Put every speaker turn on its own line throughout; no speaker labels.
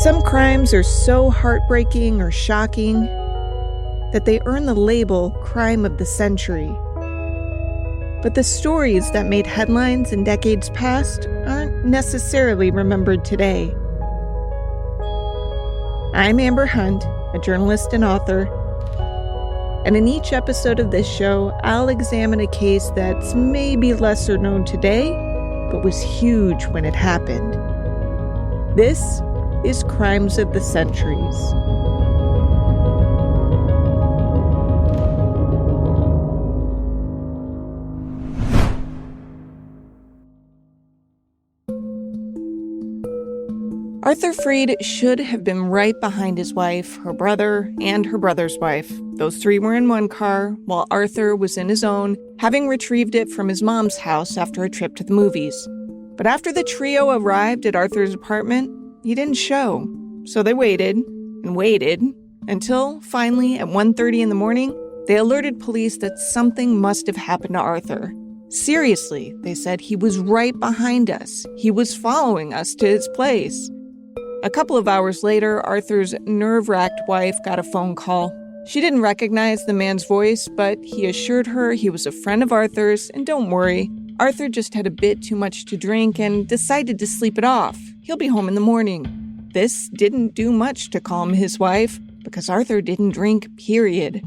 Some crimes are so heartbreaking or shocking that they earn the label crime of the century. But the stories that made headlines in decades past aren't necessarily remembered today. I'm Amber Hunt, a journalist and author, and in each episode of this show, I'll examine a case that's maybe lesser known today, but was huge when it happened. This is Crimes of the Centuries. Arthur Freed should have been right behind his wife, her brother, and her brother's wife. Those three were in one car, while Arthur was in his own, having retrieved it from his mom's house after a trip to the movies. But after the trio arrived at Arthur's apartment, he didn't show. So they waited and waited until finally at 1:30 in the morning, they alerted police that something must have happened to Arthur. Seriously, they said, he was right behind us. He was following us to his place. A couple of hours later, Arthur's nerve-wracked wife got a phone call. She didn't recognize the man's voice, but he assured her he was a friend of Arthur's, and don't worry, Arthur just had a bit too much to drink and decided to sleep it off. He'll be home in the morning. This didn't do much to calm his wife, because Arthur didn't drink, period.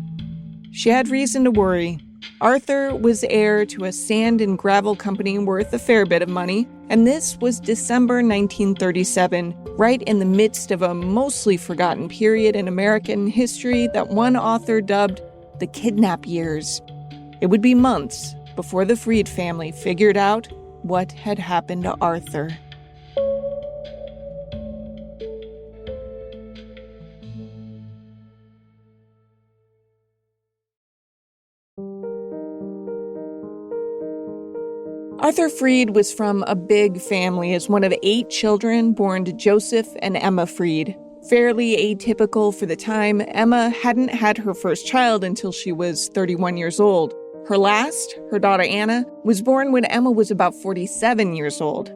She had reason to worry. Arthur was heir to a sand and gravel company worth a fair bit of money, and this was December 1937, right in the midst of a mostly forgotten period in American history that one author dubbed the Kidnap years. It would be months before the Freed family figured out what had happened to Arthur. Arthur Freed was from a big family as one of 8 children born to Joseph and Emma Freed. Fairly atypical for the time, Emma hadn't had her first child until she was 31 years old. Her last, her daughter Anna, was born when Emma was about 47 years old.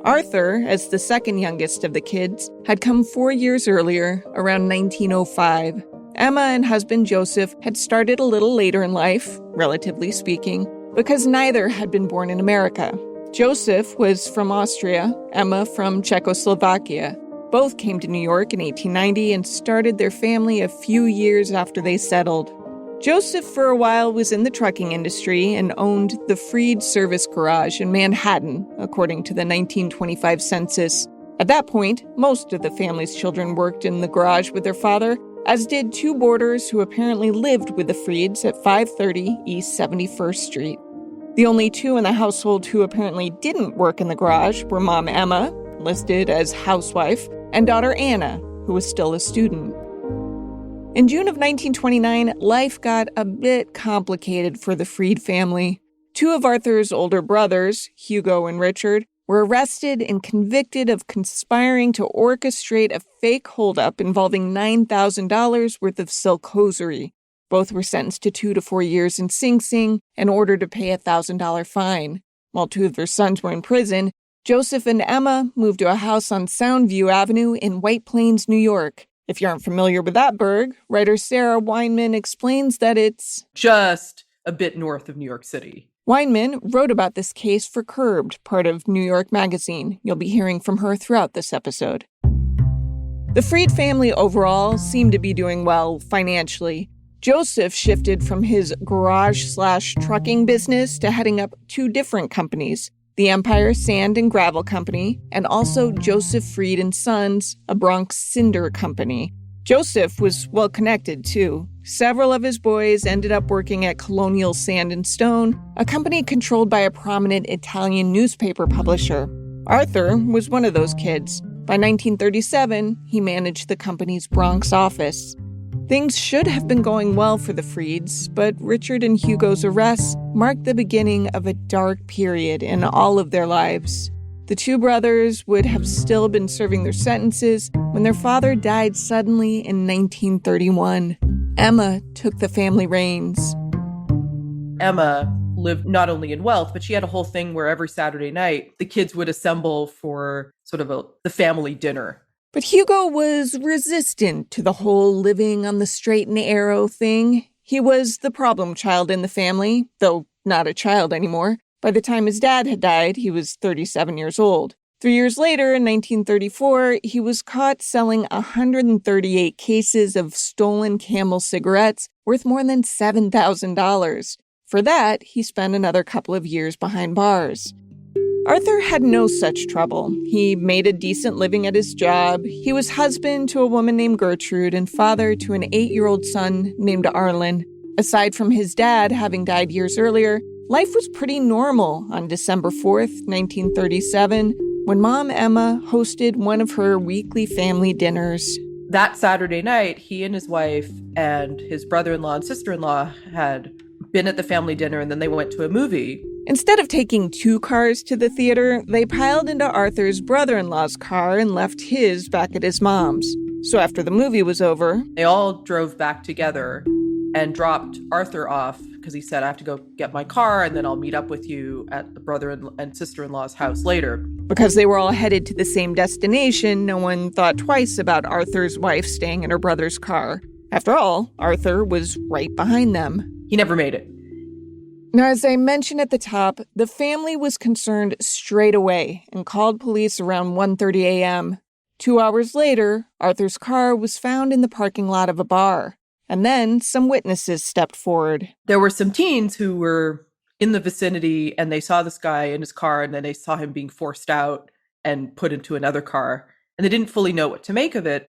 Arthur, as the second youngest of the kids, had come 4 years earlier, around 1905. Emma and husband Joseph had started a little later in life, relatively speaking, because neither had been born in America. Joseph was from Austria, Emma from Czechoslovakia. Both came to New York in 1890 and started their family a few years after they settled. Joseph, for a while, was in the trucking industry and owned the Freed Service Garage in Manhattan, according to the 1925 census. At that point, most of the family's children worked in the garage with their father, as did 2 boarders who apparently lived with the Freeds at 530 East 71st Street. The only 2 in the household who apparently didn't work in the garage were Mom Emma, listed as housewife, and daughter Anna, who was still a student. In June of 1929, life got a bit complicated for the Freed family. 2 of Arthur's older brothers, Hugo and Richard, were arrested and convicted of conspiring to orchestrate a fake holdup involving $9,000 worth of silk hosiery. Both were sentenced to 2 to 4 years in Sing Sing and ordered to pay a $1,000 fine. While 2 of their sons were in prison, Joseph and Emma moved to a house on Soundview Avenue in White Plains, New York. If you aren't familiar with that burg, writer Sarah Weinman explains that it's
just a bit north of New York City.
Weinman wrote about this case for Curbed, part of New York Magazine. You'll be hearing from her throughout this episode. The Freed family overall seemed to be doing well financially. Joseph shifted from his garage/trucking business to heading up 2 different companies, the Empire Sand and Gravel Company, and also Joseph Freed and Sons, a Bronx cinder company. Joseph was well connected, too. Several of his boys ended up working at Colonial Sand and Stone, a company controlled by a prominent Italian newspaper publisher. Arthur was one of those kids. By 1937, he managed the company's Bronx office. Things should have been going well for the Freeds, but Richard and Hugo's arrests marked the beginning of a dark period in all of their lives. The 2 brothers would have still been serving their sentences when their father died suddenly in 1931. Emma took the family reins.
Emma lived not only in wealth, but she had a whole thing where every Saturday night, the kids would assemble for sort of the family dinner.
But Hugo was resistant to the whole living on the straight and narrow thing. He was the problem child in the family, though not a child anymore. By the time his dad had died, he was 37 years old. 3 years later, in 1934, he was caught selling 138 cases of stolen Camel cigarettes worth more than $7,000. For that, he spent another couple of years behind bars. Arthur had no such trouble. He made a decent living at his job. He was husband to a woman named Gertrude and father to an 8-year-old son named Arlen. Aside from his dad having died years earlier, life was pretty normal on December 4th, 1937, when Mom Emma hosted one of her weekly family dinners.
That Saturday night, he and his wife and his brother-in-law and sister-in-law had been at the family dinner, and then they went to a movie.
Instead of taking 2 cars to the theater, they piled into Arthur's brother-in-law's car and left his back at his mom's. So after the movie was over,
they all drove back together and dropped Arthur off because he said, I have to go get my car and then I'll meet up with you at the brother and sister-in-law's house later.
Because they were all headed to the same destination, no one thought twice about Arthur's wife staying in her brother's car. After all, Arthur was right behind them.
He never made it.
Now, as I mentioned at the top, the family was concerned straight away and called police around 1:30 a.m. 2 hours later, Arthur's car was found in the parking lot of a bar. And then some witnesses stepped forward.
There were some teens who were in the vicinity and they saw this guy in his car and then they saw him being forced out and put into another car. And they didn't fully know what to make of it.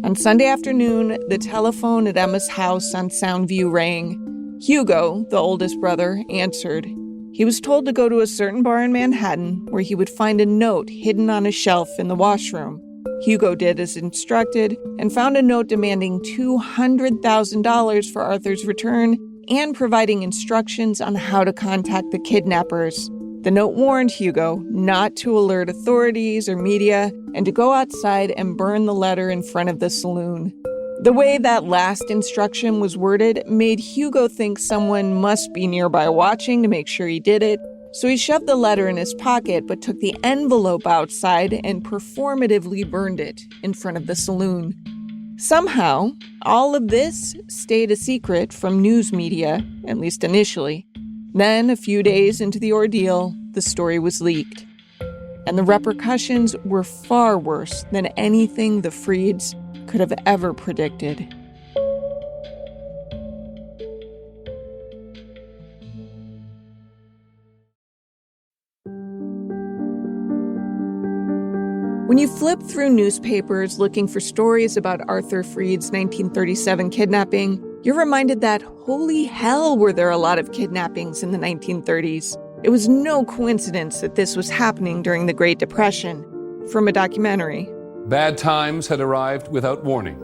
On Sunday afternoon, the telephone at Emma's house on Soundview rang. Hugo, the oldest brother, answered. He was told to go to a certain bar in Manhattan where he would find a note hidden on a shelf in the washroom. Hugo did as instructed and found a note demanding $200,000 for Arthur's return and providing instructions on how to contact the kidnappers. The note warned Hugo not to alert authorities or media and to go outside and burn the letter in front of the saloon. The way that last instruction was worded made Hugo think someone must be nearby watching to make sure he did it, so he shoved the letter in his pocket but took the envelope outside and performatively burned it in front of the saloon. Somehow, all of this stayed a secret from news media, at least initially. Then, a few days into the ordeal, the story was leaked. And the repercussions were far worse than anything the Freeds could have ever predicted. When you flip through newspapers looking for stories about Arthur Freed's 1937 kidnapping, you're reminded that, holy hell, were there a lot of kidnappings in the 1930s. It was no coincidence that this was happening during the Great Depression. From a documentary.
Bad times had arrived without warning.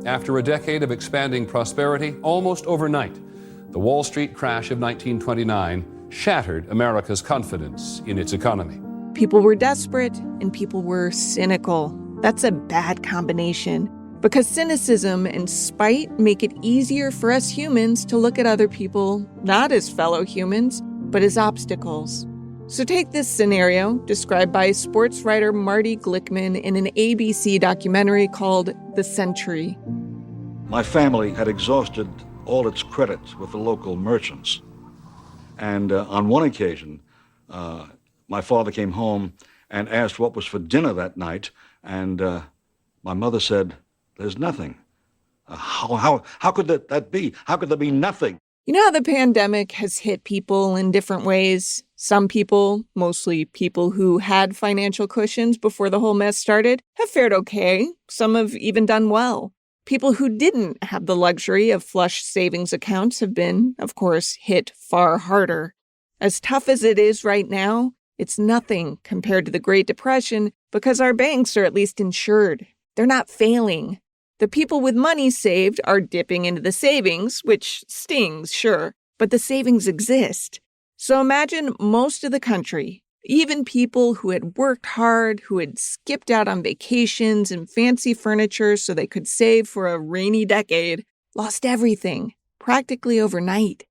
After a decade of expanding prosperity, almost overnight, the Wall Street crash of 1929 shattered America's confidence in its economy.
People were desperate and people were cynical. That's a bad combination because cynicism and spite make it easier for us humans to look at other people not as fellow humans, but as obstacles. So take this scenario described by sports writer Marty Glickman in an ABC documentary called The Century.
My family had exhausted all its credit with the local merchants. And on one occasion, my father came home and asked what was for dinner that night. And my mother said, there's nothing. How could that be? How could there be nothing?
You know how the pandemic has hit people in different ways? Some people, mostly people who had financial cushions before the whole mess started, have fared okay. Some have even done well. People who didn't have the luxury of flush savings accounts have been, of course, hit far harder. As tough as it is right now, it's nothing compared to the Great Depression because our banks are at least insured. They're not failing. The people with money saved are dipping into the savings, which stings, sure, but the savings exist. So imagine most of the country, even people who had worked hard, who had skipped out on vacations and fancy furniture so they could save for a rainy decade, lost everything, practically overnight.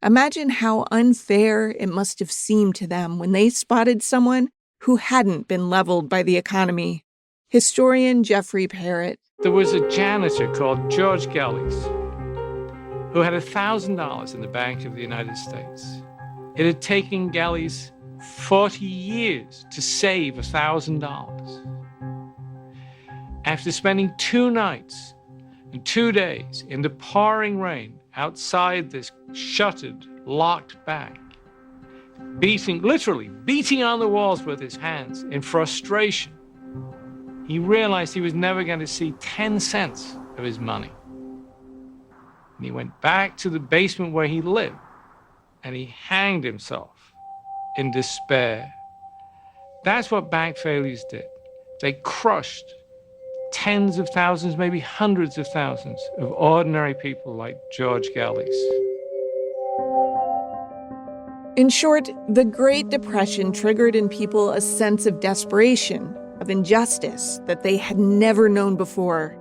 Imagine how unfair it must have seemed to them when they spotted someone who hadn't been leveled by the economy. Historian Jeffrey Parrott.
There was a janitor called George Gallies who had $1,000 in the Bank of the United States. It had taken Gallies 40 years to save $1,000. After spending 2 nights and 2 days in the pouring rain outside this shuttered, locked bank, literally beating on the walls with his hands in frustration, he realized he was never going to see 10 cents of his money. And he went back to the basement where he lived, and he hanged himself in despair. That's what bank failures did. They crushed tens of thousands, maybe hundreds of thousands of ordinary people like George Gallies.
In short, the Great Depression triggered in people a sense of desperation, of injustice that they had never known before.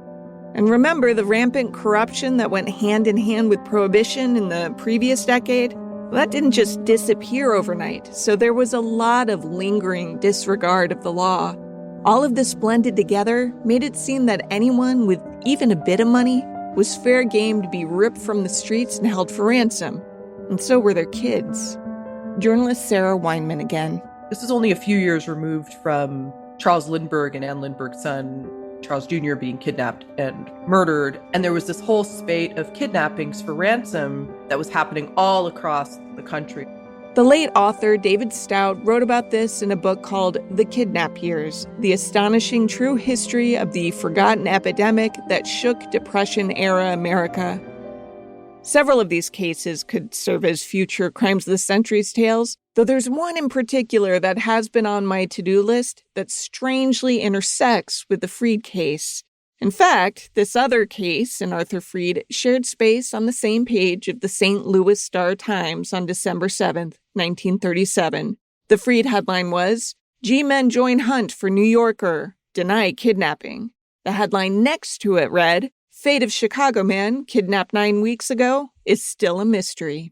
And remember the rampant corruption that went hand in hand with Prohibition in the previous decade? Well, that didn't just disappear overnight, so there was a lot of lingering disregard of the law. All of this blended together made it seem that anyone with even a bit of money was fair game to be ripped from the streets and held for ransom. And so were their kids. Journalist Sarah Weinman again.
This is only a few years removed from Charles Lindbergh and Anne Lindbergh's son, Charles Jr., being kidnapped and murdered. And there was this whole spate of kidnappings for ransom that was happening all across the country.
The late author David Stout wrote about this in a book called The Kidnap Years, the astonishing true history of the forgotten epidemic that shook Depression-era America. Several of these cases could serve as future Crimes of the Century's tales, though there's one in particular that has been on my to-do list that strangely intersects with the Freed case. In fact, this other case in Arthur Freed shared space on the same page of the St. Louis Star-Times on December 7th, 1937. The Freed headline was, G-Men join hunt for New Yorker, deny kidnapping. The headline next to it read, Fate of Chicago man kidnapped 9 weeks ago is still a mystery.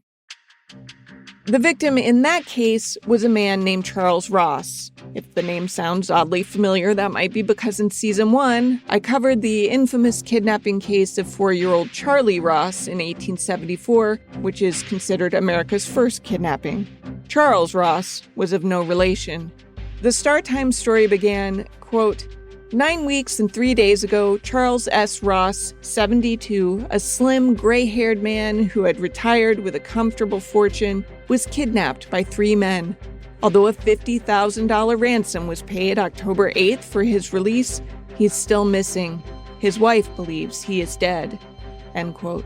The victim in that case was a man named Charles Ross. If the name sounds oddly familiar, that might be because in Season 1, I covered the infamous kidnapping case of 4-year-old Charlie Ross in 1874, which is considered America's first kidnapping. Charles Ross was of no relation. The Star-Times story began, quote, 9 weeks and 3 days ago, Charles S. Ross, 72, a slim, gray-haired man who had retired with a comfortable fortune, was kidnapped by 3 men. Although a $50,000 ransom was paid October 8th for his release, he's still missing. His wife believes he is dead. End quote.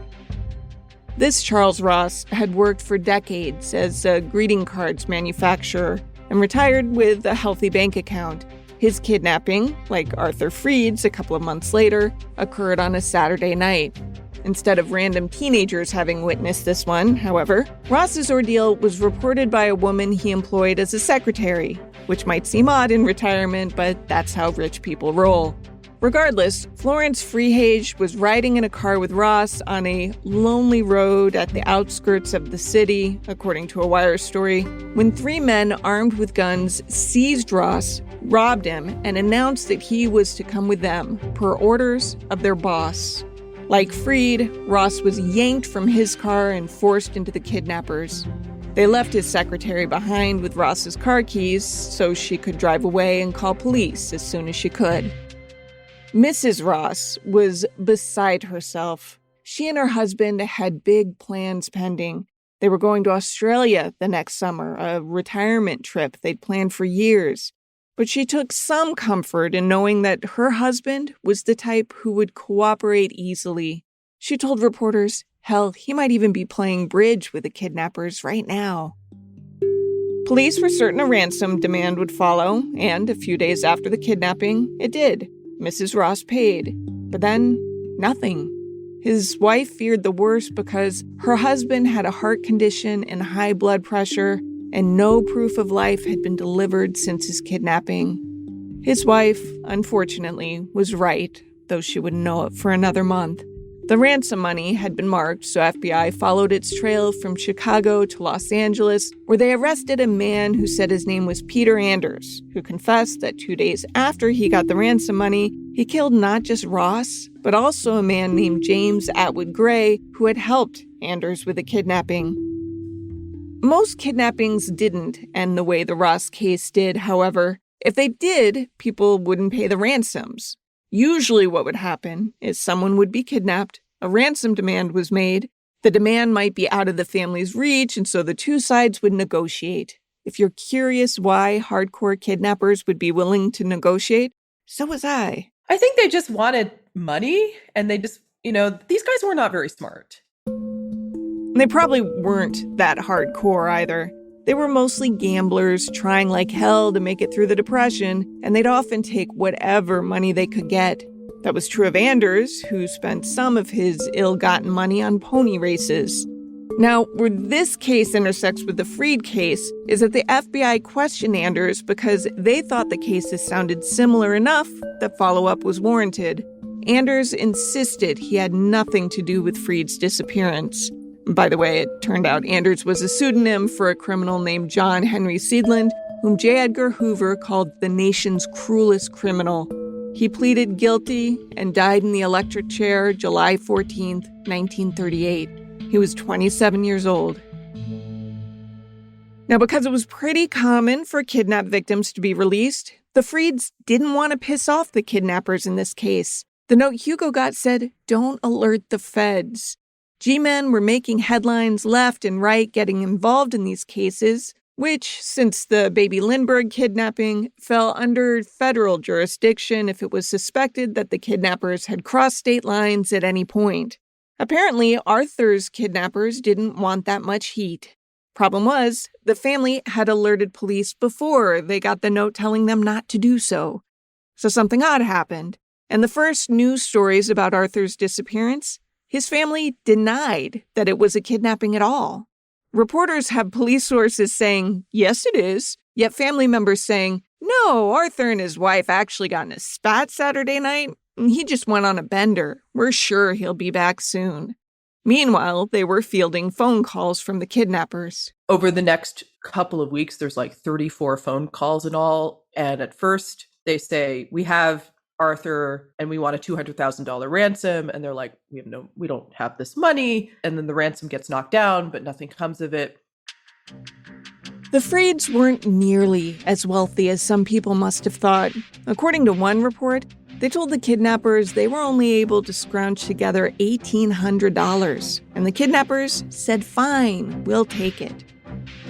This Charles Ross had worked for decades as a greeting cards manufacturer and retired with a healthy bank account. His kidnapping, like Arthur Freed's a couple of months later, occurred on a Saturday night. Instead of random teenagers having witnessed this one, however, Ross's ordeal was reported by a woman he employed as a secretary, which might seem odd in retirement, but that's how rich people roll. Regardless, Florence Freehage was riding in a car with Ross on a lonely road at the outskirts of the city, according to a Wire story, when 3 men armed with guns seized Ross, robbed him, and announced that he was to come with them, per orders of their boss. Like Freed, Ross was yanked from his car and forced into the kidnappers. They left his secretary behind with Ross's car keys so she could drive away and call police as soon as she could. Mrs. Ross was beside herself. She and her husband had big plans pending. They were going to Australia the next summer, a retirement trip they'd planned for years. But she took some comfort in knowing that her husband was the type who would cooperate easily. She told reporters, hell, he might even be playing bridge with the kidnappers right now. Police were certain a ransom demand would follow, and a few days after the kidnapping, it did. Mrs. Ross paid, but then nothing. His wife feared the worst because her husband had a heart condition and high blood pressure, and no proof of life had been delivered since his kidnapping. His wife, unfortunately, was right, though she wouldn't know it for another month. The ransom money had been marked, so FBI followed its trail from Chicago to Los Angeles, where they arrested a man who said his name was Peter Anders, who confessed that 2 days after he got the ransom money, he killed not just Ross, but also a man named James Atwood Gray, who had helped Anders with the kidnapping. Most kidnappings didn't end the way the Ross case did, however. If they did, people wouldn't pay the ransoms. Usually what would happen is someone would be kidnapped, a ransom demand was made, the demand might be out of the family's reach, and so the two sides would negotiate. If you're curious why hardcore kidnappers would be willing to negotiate, so was I.
I think they just wanted money, and they just, these guys were not very smart.
They probably weren't that hardcore either. They were mostly gamblers trying like hell to make it through the Depression, and they'd often take whatever money they could get. That was true of Anders, who spent some of his ill-gotten money on pony races. Now, where this case intersects with the Freed case is that the FBI questioned Anders because they thought the cases sounded similar enough that follow-up was warranted. Anders insisted he had nothing to do with Freed's disappearance. By the way, it turned out Anders was a pseudonym for a criminal named John Henry Seidland, whom J. Edgar Hoover called the nation's cruelest criminal. He pleaded guilty and died in the electric chair July 14th, 1938. He was 27 years old. Now, because it was pretty common for kidnap victims to be released, the Freeds didn't want to piss off the kidnappers in this case. The note Hugo got said, "Don't alert the feds." G-men were making headlines left and right getting involved in these cases, which, since the baby Lindbergh kidnapping, fell under federal jurisdiction if it was suspected that the kidnappers had crossed state lines at any point. Apparently, Arthur's kidnappers didn't want that much heat. Problem was, the family had alerted police before they got the note telling them not to do so. So something odd happened, and the first news stories about Arthur's disappearance, his family denied that it was a kidnapping at all. Reporters have police sources saying, yes, it is, yet family members saying, no, Arthur and his wife actually got in a spat Saturday night, and he just went on a bender. We're sure he'll be back soon. Meanwhile, they were fielding phone calls from the kidnappers.
Over the next couple of weeks, there's like 34 phone calls in all, and at first they say, we have Arthur and we want a $200,000 ransom, and they're like, we don't have this money, and then the ransom gets knocked down, but nothing comes of it.
The Freeds weren't nearly as wealthy as some people must have thought. According to one report, they told the kidnappers they were only able to scrounge together $1,800, and the kidnappers said, fine, we'll take it.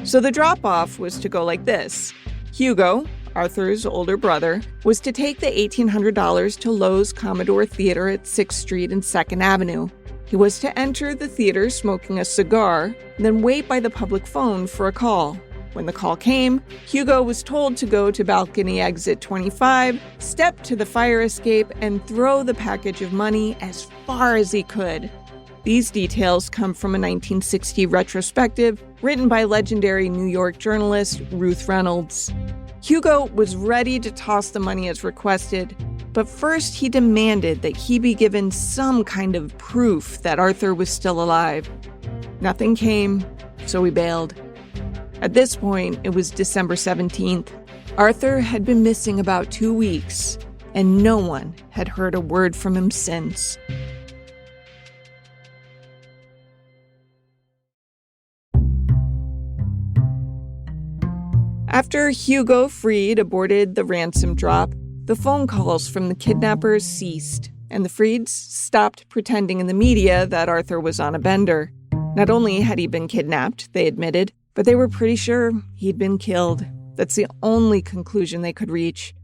So the drop-off was to go like this. Hugo, Arthur's older brother, was to take the $1,800 to Lowe's Commodore Theater at 6th Street and 2nd Avenue. He was to enter the theater smoking a cigar, then wait by the public phone for a call. When the call came, Hugo was told to go to balcony exit 25, step to the fire escape, and throw the package of money as far as he could. These details come from a 1960 retrospective written by legendary New York journalist Ruth Reynolds. Hugo was ready to toss the money as requested, but first he demanded that he be given some kind of proof that Arthur was still alive. Nothing came, so he bailed. At this point, it was December 17th. Arthur had been missing about 2 weeks, and no one had heard a word from him since. After Hugo Freed aborted the ransom drop, the phone calls from the kidnappers ceased, and the Freeds stopped pretending in the media that Arthur was on a bender. Not only had he been kidnapped, they admitted, but they were pretty sure he'd been killed. That's the only conclusion they could reach.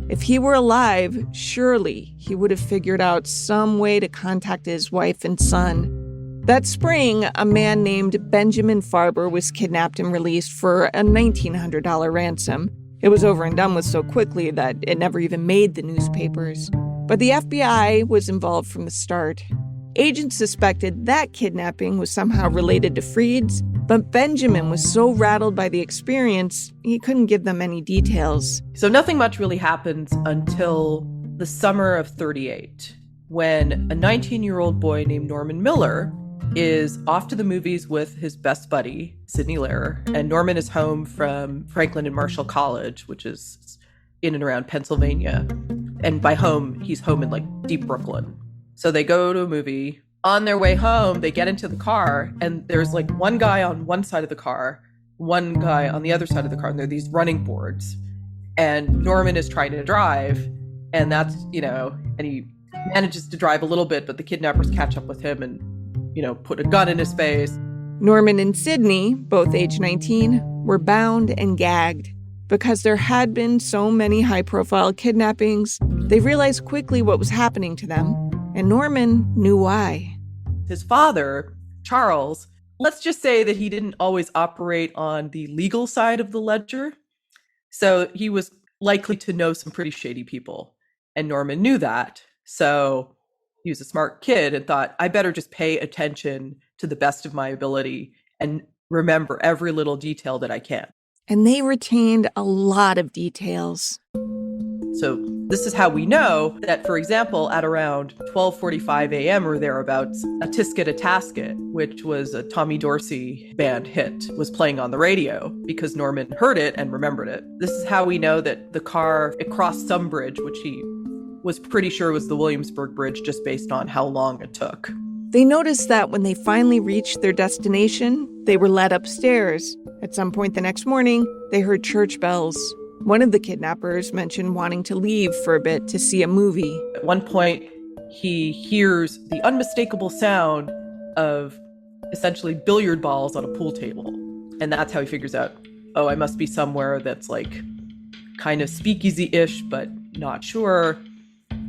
If he were alive, surely he would have figured out some way to contact his wife and son. That spring, a man named Benjamin Farber was kidnapped and released for a $1,900 ransom. It was over and done with so quickly that it never even made the newspapers. But the FBI was involved from the start. Agents suspected that kidnapping was somehow related to Freed's, but Benjamin was so rattled by the experience, he couldn't give them any details.
So nothing much really happens until the summer of 38, when a 19-year-old boy named Norman Miller is off to the movies with his best buddy, Sidney Lehrer, and Norman is home from Franklin and Marshall College, which is in and around Pennsylvania. And by home, he's home in like deep Brooklyn. So they go to a movie. On their way home, they get into the car, and there's like one guy on one side of the car, one guy on the other side of the car, and there are these running boards. And Norman is trying to drive, and that's, and he manages to drive a little bit, but the kidnappers catch up with him and, put a gun in his face.
Norman and Sidney, both age 19, were bound and gagged. Because there had been so many high-profile kidnappings, they realized quickly what was happening to them, and Norman knew why.
His father, Charles, let's just say that he didn't always operate on the legal side of the ledger. So he was likely to know some pretty shady people. And Norman knew that. So he was a smart kid and thought, I better just pay attention to the best of my ability and remember every little detail that I can.
And they retained a lot of details.
So this is how we know that, for example, at around 12:45 a.m. or thereabouts, A Tisket a Tasket, which was a Tommy Dorsey band hit, was playing on the radio because Norman heard it and remembered it. This is how we know that the car, it crossed some bridge, which he was pretty sure was the Williamsburg Bridge just based on how long it took.
They noticed that when they finally reached their destination, they were led upstairs. At some point the next morning, they heard church bells. One of the kidnappers mentioned wanting to leave for a bit to see a movie.
At one point, he hears the unmistakable sound of essentially billiard balls on a pool table. And that's how he figures out, oh, I must be somewhere that's like kind of speakeasy-ish, but not sure.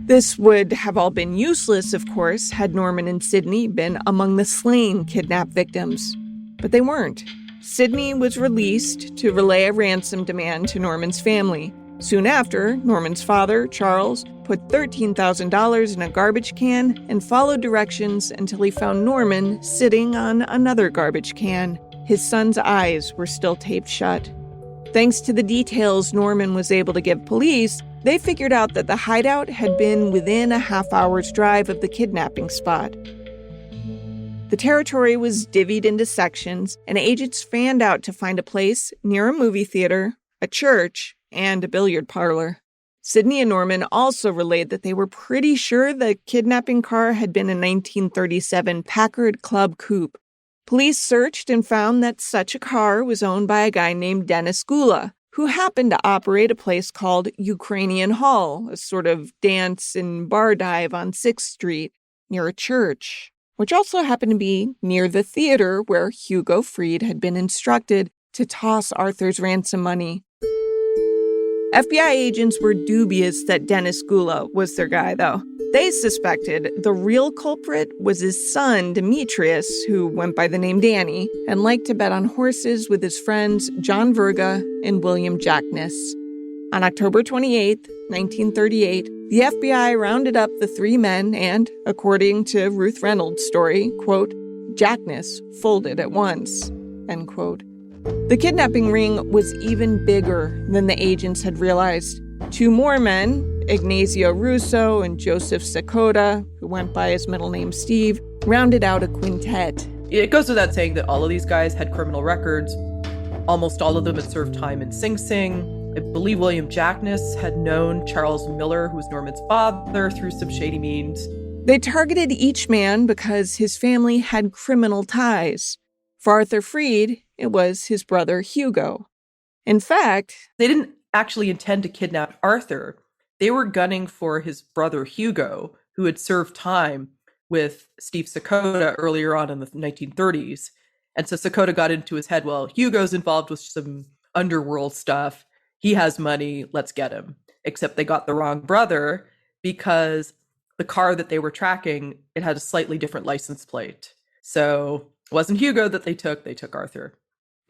This would have all been useless, of course, had Norman and Sidney been among the slain kidnap victims. But they weren't. Sidney was released to relay a ransom demand to Norman's family. Soon after, Norman's father, Charles, put $13,000 in a garbage can and followed directions until he found Norman sitting on another garbage can. His son's eyes were still taped shut. Thanks to the details Norman was able to give police, they figured out that the hideout had been within a half-hour's drive of the kidnapping spot. The territory was divvied into sections, and agents fanned out to find a place near a movie theater, a church, and a billiard parlor. Sidney and Norman also relayed that they were pretty sure the kidnapping car had been a 1937 Packard Club Coupe. Police searched and found that such a car was owned by a guy named Dennis Gula, who happened to operate a place called Ukrainian Hall, a sort of dance and bar dive on 6th Street, near a church, which also happened to be near the theater where Hugo Freed had been instructed to toss Arthur's ransom money. FBI agents were dubious that Dennis Gula was their guy, though. They suspected the real culprit was his son, Demetrius, who went by the name Danny, and liked to bet on horses with his friends John Verga and William Jackness. On October 28, 1938, the FBI rounded up the three men and, according to Ruth Reynolds' story, quote, Jackness folded at once, end quote. The kidnapping ring was even bigger than the agents had realized. Two more men, Ignazio Russo and Joseph Sakota, who went by his middle name Steve, rounded out a quintet.
It goes without saying that all of these guys had criminal records. Almost all of them had served time in Sing Sing. I believe William Jackness had known Charles Miller, who was Norman's father, through some shady means.
They targeted each man because his family had criminal ties. For Arthur Freed, it was his brother Hugo. In fact,
they didn't actually intend to kidnap Arthur. They were gunning for his brother Hugo, who had served time with Steve Sakota earlier on in the 1930s. And so Sakota got into his head, well, Hugo's involved with some underworld stuff. He has money, let's get him. Except they got the wrong brother because the car that they were tracking, it had a slightly different license plate. So it wasn't Hugo that they took Arthur.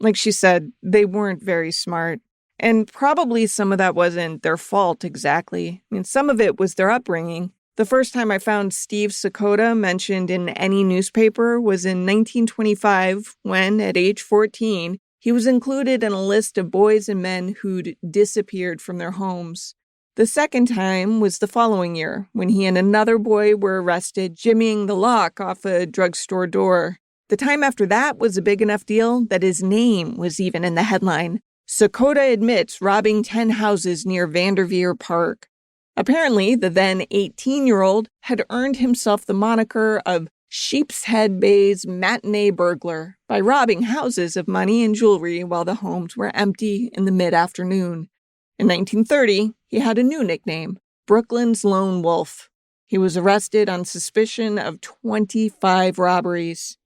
Like she said, they weren't very smart. And probably some of that wasn't their fault exactly. I mean, some of it was their upbringing. The first time I found Steve Sakota mentioned in any newspaper was in 1925 when, at age 14, he was included in a list of boys and men who'd disappeared from their homes. The second time was the following year, when he and another boy were arrested jimmying the lock off a drugstore door. The time after that was a big enough deal that his name was even in the headline. Sakota admits robbing 10 houses near Vanderveer Park. Apparently, the then 18-year-old had earned himself the moniker of Sheepshead Bay's matinee burglar by robbing houses of money and jewelry while the homes were empty in the mid-afternoon. In 1930, he had a new nickname, Brooklyn's Lone Wolf. He was arrested on suspicion of 25 robberies.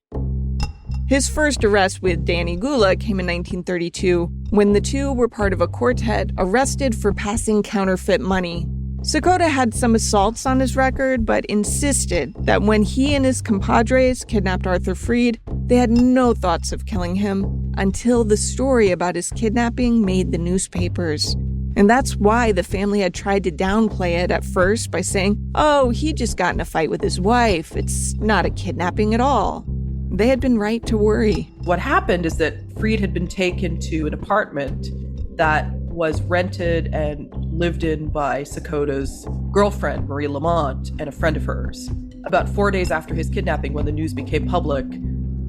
His first arrest with Danny Gula came in 1932, when the two were part of a quartet arrested for passing counterfeit money. Sakota had some assaults on his record, but insisted that when he and his compadres kidnapped Arthur Freed, they had no thoughts of killing him until the story about his kidnapping made the newspapers. And that's why the family had tried to downplay it at first by saying, oh, he just got in a fight with his wife. It's not a kidnapping at all. They had been right to worry.
What happened is that Freed had been taken to an apartment that was rented and lived in by Sakota's girlfriend, Marie Lamont, and a friend of hers. About 4 days after his kidnapping, when the news became public,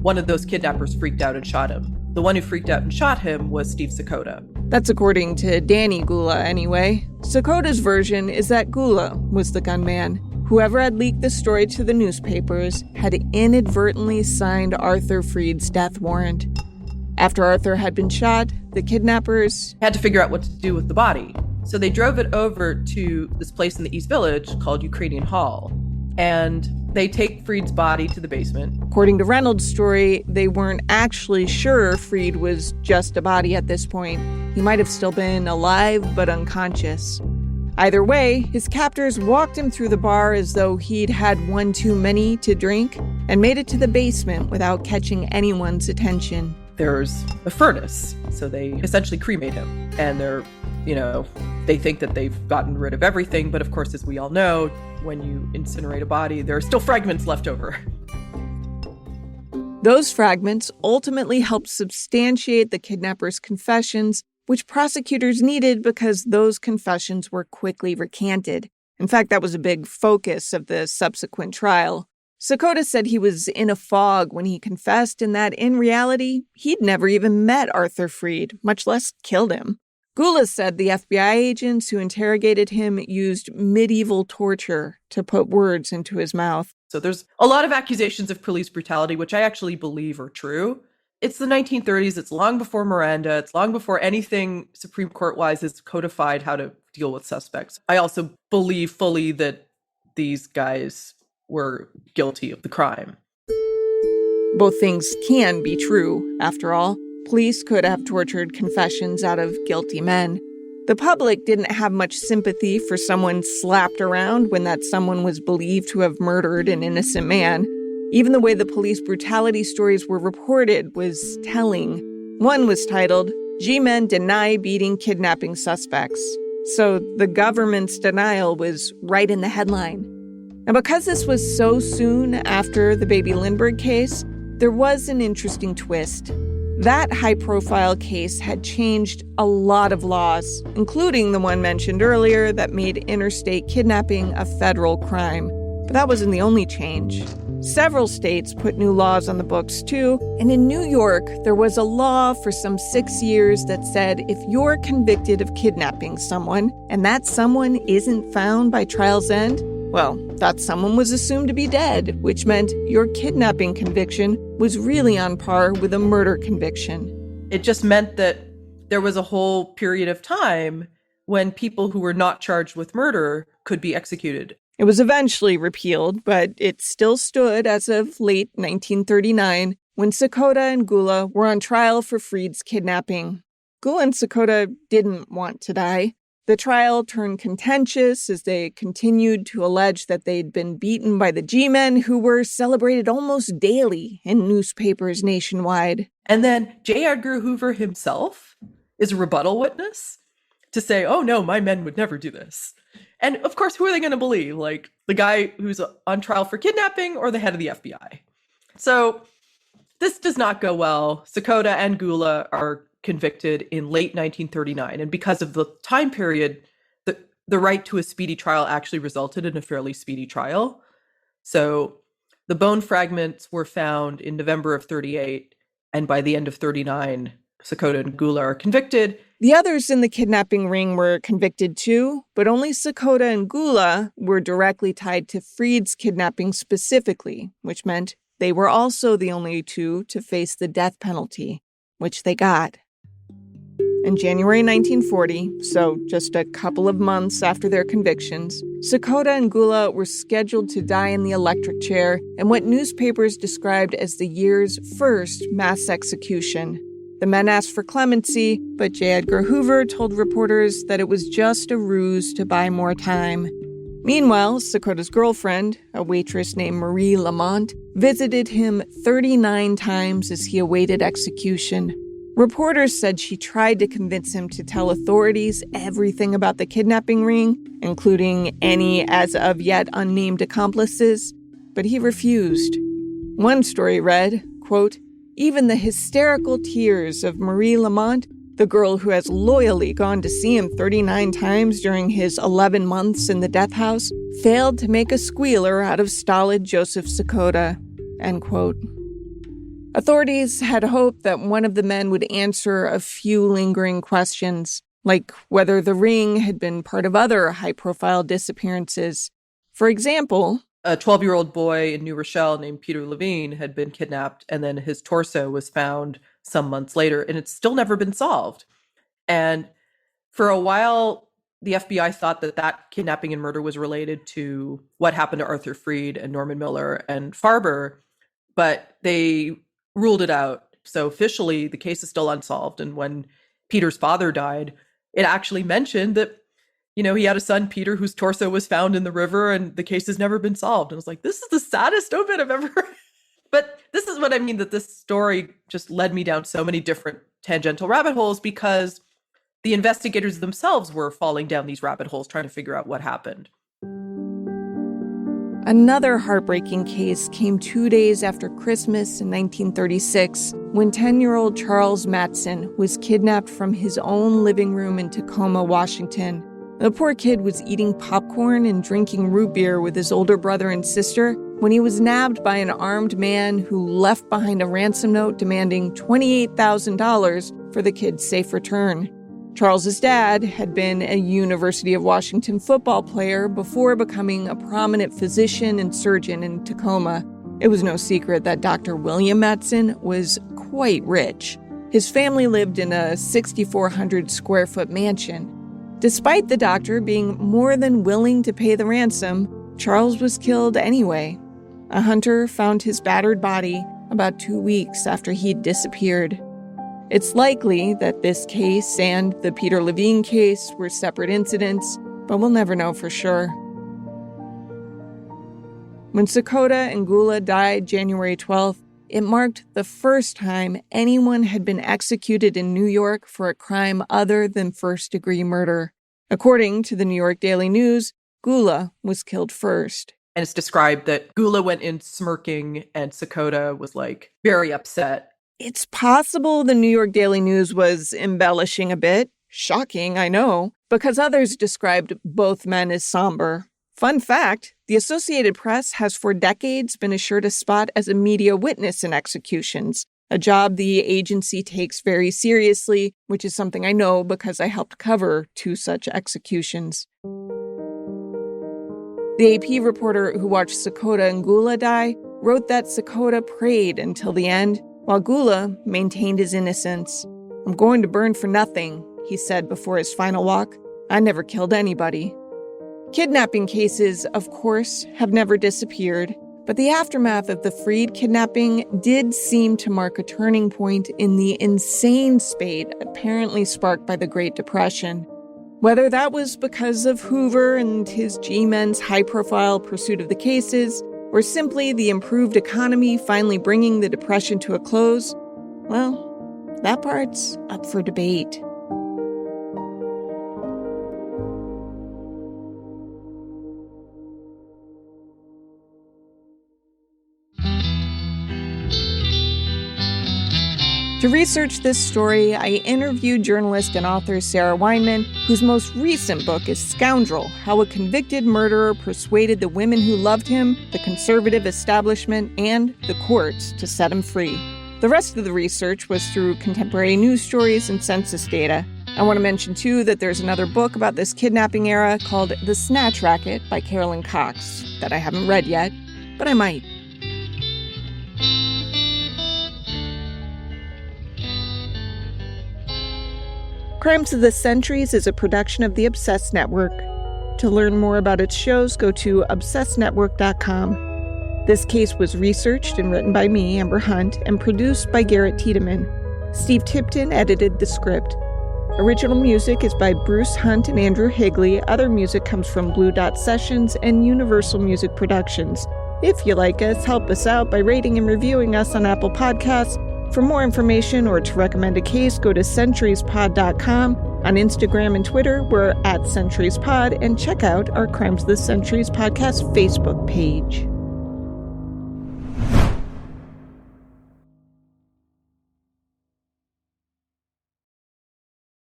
one of those kidnappers freaked out and shot him. The one who freaked out and shot him was Steve Sakota.
That's according to Danny Gula, anyway. Sakota's version is that Gula was the gunman. Whoever had leaked the story to the newspapers had inadvertently signed Arthur Freed's death warrant. After Arthur had been shot, the kidnappers
had to figure out what to do with the body. So they drove it over to this place in the East Village called Ukrainian Hall. And they take Freed's body to the basement.
According to Reynolds' story, they weren't actually sure Freed was just a body at this point. He might have still been alive but unconscious. Either way, his captors walked him through the bar as though he'd had one too many to drink and made it to the basement without catching anyone's attention.
There's a furnace, so they essentially cremate him. And they think that they've gotten rid of everything, but of course, as we all know, when you incinerate a body, there are still fragments left over.
Those fragments ultimately helped substantiate the kidnappers' confessions, which prosecutors needed because those confessions were quickly recanted. In fact, that was a big focus of the subsequent trial. Sakota said he was in a fog when he confessed and that, in reality, he'd never even met Arthur Freed, much less killed him. Gula said the FBI agents who interrogated him used medieval torture to put words into his mouth.
So there's a lot of accusations of police brutality, which I actually believe are true. It's the 1930s. It's long before Miranda. It's long before anything Supreme Court-wise is codified how to deal with suspects. I also believe fully that these guys were guilty of the crime.
Both things can be true, after all. Police could have tortured confessions out of guilty men. The public didn't have much sympathy for someone slapped around when that someone was believed to have murdered an innocent man. Even the way the police brutality stories were reported was telling. One was titled, G-Men Deny Beating Kidnapping Suspects. So the government's denial was right in the headline. And because this was so soon after the Baby Lindbergh case, there was an interesting twist. That high-profile case had changed a lot of laws, including the one mentioned earlier that made interstate kidnapping a federal crime. But that wasn't the only change. Several states put new laws on the books, too, and in New York, there was a law for some 6 years that said if you're convicted of kidnapping someone, and that someone isn't found by trial's end, well, that someone was assumed to be dead, which meant your kidnapping conviction was really on par with a murder conviction.
It just meant that there was a whole period of time when people who were not charged with murder could be executed.
It was eventually repealed, but it still stood as of late 1939 when Sakota and Gula were on trial for Freed's kidnapping. Gula and Sakota didn't want to die. The trial turned contentious as they continued to allege that they'd been beaten by the G-Men, who were celebrated almost daily in newspapers nationwide.
And then J. Edgar Hoover himself is a rebuttal witness to say, oh no, my men would never do this. And of course, who are they going to believe? Like the guy who's on trial for kidnapping or the head of the FBI? So this does not go well. Sakota and Gula are convicted in late 1939. And because of the time period, the right to a speedy trial actually resulted in a fairly speedy trial. So the bone fragments were found in November of 38, and by the end of 39, Sakota and Gula are convicted.
The others in the kidnapping ring were convicted too, but only Sakota and Gula were directly tied to Freed's kidnapping specifically, which meant they were also the only two to face the death penalty, which they got. In January 1940, so just a couple of months after their convictions, Sakota and Gula were scheduled to die in the electric chair in what newspapers described as the year's first mass execution. The men asked for clemency, but J. Edgar Hoover told reporters that it was just a ruse to buy more time. Meanwhile, Sakota's girlfriend, a waitress named Marie Lamont, visited him 39 times as he awaited execution. Reporters said she tried to convince him to tell authorities everything about the kidnapping ring, including any as of yet unnamed accomplices, but he refused. One story read, quote, "Even the hysterical tears of Marie Lamont, the girl who has loyally gone to see him 39 times during his 11 months in the death house, failed to make a squealer out of stolid Joseph Sakota," end quote. Authorities had hoped that one of the men would answer a few lingering questions, like whether the ring had been part of other high-profile disappearances. For example,
a 12-year-old boy in New Rochelle named Peter Levine had been kidnapped, and then his torso was found some months later, and it's still never been solved. And for a while, the FBI thought that that kidnapping and murder was related to what happened to Arthur Freed and Norman Miller and Farber, but they ruled it out. So officially, the case is still unsolved. And when Peter's father died, it actually mentioned that, you know, he had a son, Peter, whose torso was found in the river, and the case has never been solved. And I was like, this is the saddest obit I've ever heard. But this is what I mean, that this story just led me down so many different tangential rabbit holes, because the investigators themselves were falling down these rabbit holes trying to figure out what happened.
Another heartbreaking case came 2 days after Christmas in 1936, when 10-year-old Charles Mattson was kidnapped from his own living room in Tacoma, Washington. The poor kid was eating popcorn and drinking root beer with his older brother and sister when he was nabbed by an armed man who left behind a ransom note demanding $28,000 for the kid's safe return. Charles's dad had been a University of Washington football player before becoming a prominent physician and surgeon in Tacoma. It was no secret that Dr. William Mattson was quite rich. His family lived in a 6,400 square foot mansion. Despite the doctor being more than willing to pay the ransom, Charles was killed anyway. A hunter found his battered body about 2 weeks after he'd disappeared. It's likely that this case and the Peter Levine case were separate incidents, but we'll never know for sure. When Sakota and Gula died January 12th, it marked the first time anyone had been executed in New York for a crime other than first-degree murder. According to the New York Daily News, Gula was killed first.
And it's described that Gula went in smirking and Sakota was like very upset.
It's possible the New York Daily News was embellishing a bit. Shocking, I know, because others described both men as somber. Fun fact, the Associated Press has for decades been assured a spot as a media witness in executions, a job the agency takes very seriously, which is something I know because I helped cover 2 such executions. The AP reporter who watched Sakota and Gula die wrote that Sakota prayed until the end, while Gula maintained his innocence. "I'm going to burn for nothing," he said before his final walk. "I never killed anybody." Kidnapping cases, of course, have never disappeared, but the aftermath of the Freed kidnapping did seem to mark a turning point in the insane spate apparently sparked by the Great Depression. Whether that was because of Hoover and his G-men's high-profile pursuit of the cases, or simply the improved economy finally bringing the Depression to a close, well, that part's up for debate. To research this story, I interviewed journalist and author Sarah Weinman, whose most recent book is Scoundrel: How a Convicted Murderer Persuaded the Women Who Loved Him, the Conservative Establishment, and the Courts to Set Him Free. The rest of the research was through contemporary news stories and census data. I want to mention, too, that there's another book about this kidnapping era called The Snatch Racket by Carolyn Cox that I haven't read yet, but I might. Crimes of the Centuries is a production of the Obsessed Network. To learn more about its shows, go to obsessednetwork.com. This case was researched and written by me, Amber Hunt, and produced by Garrett Tiedemann. Steve Tipton edited the script. Original music is by Bruce Hunt and Andrew Higley. Other music comes from Blue Dot Sessions and Universal Music Productions. If you like us, help us out by rating and reviewing us on Apple Podcasts. For more information or to recommend a case, go to centuriespod.com. On Instagram and Twitter, we're @centuriespod, and check out our Crimes of the Centuries podcast Facebook page.